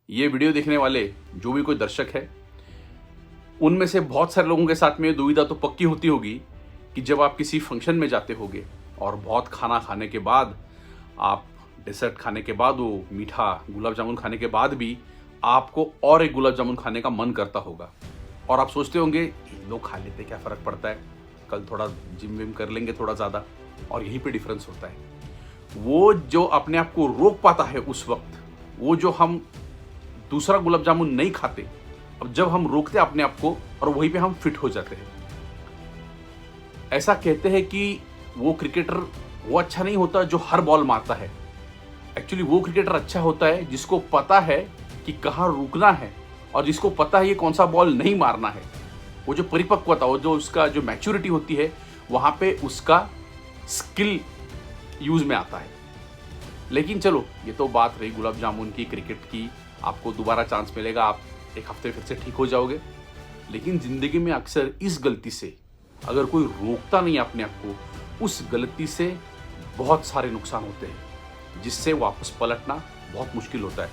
ये वीडियो देखने वाले जो भी कोई दर्शक है, उनमें से बहुत सारे लोगों के साथ में दुविधा तो पक्की होती होगी कि जब आप किसी फंक्शन में जाते होगे और बहुत खाना खाने के बाद, आप डेजर्ट खाने के बाद, वो मीठा गुलाब जामुन खाने के बाद भी आपको और एक गुलाब जामुन खाने का मन करता होगा और आप सोचते होंगे ये लोग खा लेते, क्या फ़र्क पड़ता है, कल थोड़ा जिम विम कर लेंगे थोड़ा ज़्यादा। और यहीं पे डिफरेंस होता है। वो जो अपने आप को रोक पाता है उस वक्त, वो जो हम दूसरा गुलाब जामुन नहीं खाते, अब जब हम रोकते अपने आप को और वहीं पे हम फिट हो जाते हैं। ऐसा कहते हैं कि वो क्रिकेटर वो अच्छा नहीं होता जो हर बॉल मारता है। एक्चुअली वो क्रिकेटर अच्छा होता है जिसको पता है कि कहाँ रुकना है और जिसको पता है ये कौन सा बॉल नहीं मारना है। वो जो परिपक्वता, वो जो उसका जो मैच्योरिटी होती है, वहाँ पे उसका स्किल यूज में आता है। लेकिन चलो, ये तो बात रही गुलाब जामुन की, क्रिकेट की। आपको दोबारा चांस मिलेगा, आप एक हफ्ते फिर से ठीक हो जाओगे। लेकिन जिंदगी में अक्सर इस गलती से अगर कोई रोकता नहीं अपने आप को, उस गलती से बहुत सारे नुकसान होते हैं जिससे वापस पलटना बहुत मुश्किल होता है।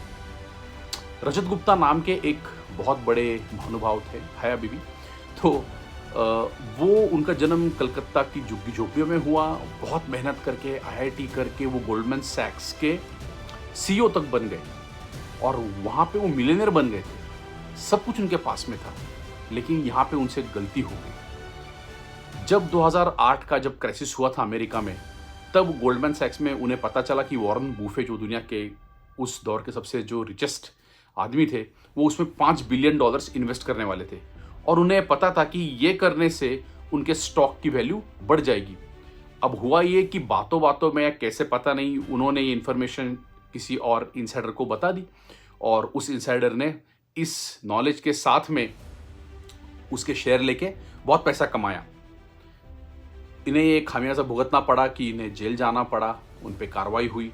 रजत गुप्ता नाम के एक बहुत बड़े महानुभाव थे, है अभी भी। तो वो उनका जन्म कलकत्ता की झुग्गी झोपड़ियों में हुआ। बहुत मेहनत करके आईआईटी करके वो गोल्डमैन सैक्स के सीईओ तक बन गए और वहाँ पे वो मिलियनेयर बन गए थे। सब कुछ उनके पास में था, लेकिन यहाँ पे उनसे गलती हो गई। जब 2008 का जब क्राइसिस हुआ था अमेरिका में, तब गोल्डमैन सैक्स में उन्हें पता चला कि वॉरेन बफे, जो दुनिया के उस दौर के सबसे जो रिचेस्ट आदमी थे, वो उसमें $5 बिलियन इन्वेस्ट करने वाले थे और उन्हें पता था कि ये करने से उनके स्टॉक की वैल्यू बढ़ जाएगी। अब हुआ ये कि बातों बातों में, या कैसे पता नहीं, उन्होंने ये इन्फॉर्मेशन किसी और इनसाइडर को बता दी और उस इनसाइडर ने इस नॉलेज के साथ में उसके शेयर लेके बहुत पैसा कमाया। इन्हें ये खामियाजा भुगतना पड़ा कि इन्हें जेल जाना पड़ा, उन पे कार्रवाई हुई।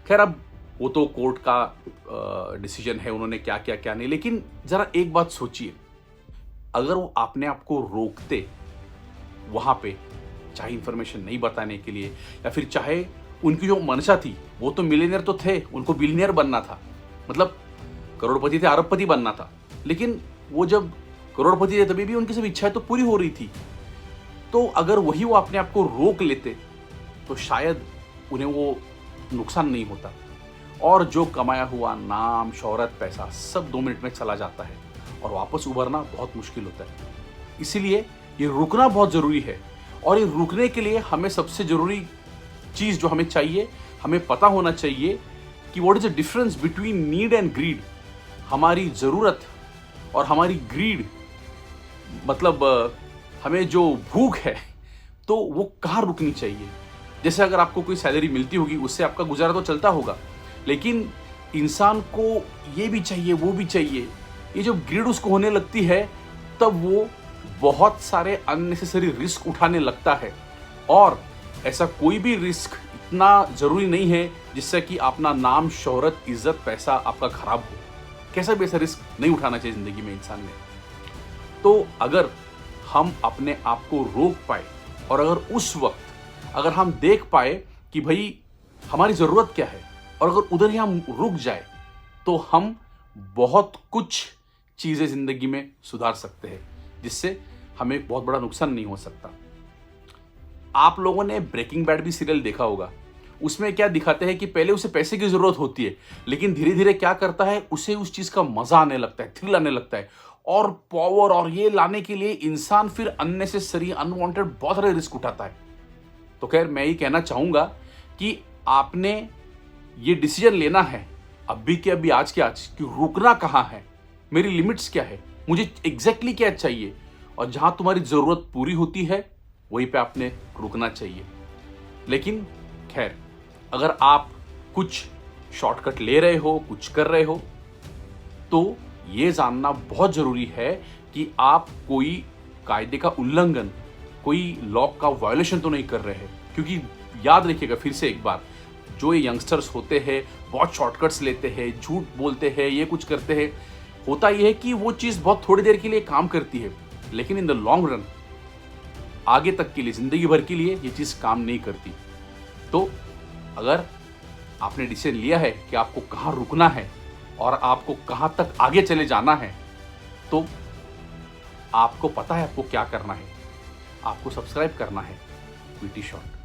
खैर, अब वो तो कोर्ट का डिसीजन है, उन्होंने क्या किया क्या नहीं। लेकिन जरा एक बात सोचिए, अगर वो अपने आप को रोकते वहां पे, चाहे इंफॉर्मेशन नहीं बताने के लिए, या फिर चाहे उनकी जो मंशा थी, वो तो मिलियनेयर तो थे, उनको बिलियनेयर बनना था, मतलब करोड़पति थे, अरबपति बनना था। लेकिन वो जब करोड़पति थे तभी भी उनकी सब इच्छाएं तो पूरी हो रही थी। तो अगर वही वो अपने आप को रोक लेते तो शायद उन्हें वो नुकसान नहीं होता। और जो कमाया हुआ नाम, शोहरत, पैसा सब 2 मिनट में चला जाता है और वापस उभरना बहुत मुश्किल होता है। इसीलिए ये रुकना बहुत ज़रूरी है। और ये रुकने के लिए हमें सबसे ज़रूरी चीज़ जो हमें चाहिए, हमें पता होना चाहिए कि what is the difference between need and greed. हमारी ज़रूरत और हमारी ग्रीड, मतलब हमें जो भूख है, तो वो कहाँ रुकनी चाहिए। जैसे अगर आपको कोई सैलरी मिलती होगी, उससे आपका गुजारा तो चलता होगा, लेकिन इंसान को ये भी चाहिए, वो भी चाहिए। ये जो ग्रीड उसको होने लगती है, तब वो बहुत सारे अननेसेसरी रिस्क उठाने लगता है। और ऐसा कोई भी रिस्क इतना ज़रूरी नहीं है जिससे कि अपना नाम, शोहरत, इज्जत, पैसा आपका खराब हो। कैसा भी ऐसा रिस्क नहीं उठाना चाहिए ज़िंदगी में इंसान ने। तो अगर हम अपने आप को रोक पाए और अगर उस वक्त अगर हम देख पाए कि भाई हमारी ज़रूरत क्या है, और अगर उधर ही हम रुक जाए, तो हम बहुत कुछ चीज़ें ज़िंदगी में सुधार सकते हैं, जिससे हमें बहुत बड़ा नुकसान नहीं हो सकता। आप लोगों ने ब्रेकिंग बैड भी सीरियल देखा होगा। उसमें क्या दिखाते हैं कि पहले उसे पैसे की ज़रूरत होती है, लेकिन धीरे धीरे क्या करता है, उसे उस चीज़ का मज़ा आने लगता है, थ्रिल आने लगता है। और पावर और ये लाने के लिए इंसान फिर अननेसेसरी, अनवांटेड बहुत सारे रिस्क उठाता है। तो खैर, मैं ये कहना चाहूँगा कि आपने ये डिसीजन लेना है अभी के अभी, आज के आज, कि रुकना कहाँ है, मेरी लिमिट्स क्या है, मुझे एग्जैक्टली क्या चाहिए। और जहाँ तुम्हारी ज़रूरत पूरी होती है वहीं पे आपने रुकना चाहिए। लेकिन खैर, अगर आप कुछ शॉर्टकट ले रहे हो, कुछ कर रहे हो, तो ये जानना बहुत ज़रूरी है कि आप कोई कायदे का उल्लंघन, कोई लॉ का वायोलेशन तो नहीं कर रहे हैं। क्योंकि याद रखिएगा फिर से एक बार, जो ये यंगस्टर्स होते हैं, बहुत शॉर्टकट्स लेते हैं, झूठ बोलते हैं, ये कुछ करते हैं, होता ये है कि वो चीज़ बहुत थोड़ी देर के लिए काम करती है, लेकिन इन द लॉन्ग रन, आगे तक के लिए, ज़िंदगी भर के लिए ये चीज़ काम नहीं करती। तो अगर आपने डिसीजन लिया है कि आपको कहाँ रुकना है और आपको कहाँ तक आगे चले जाना है, तो आपको पता है आपको क्या करना है। आपको सब्सक्राइब करना है वीटी शॉर्ट।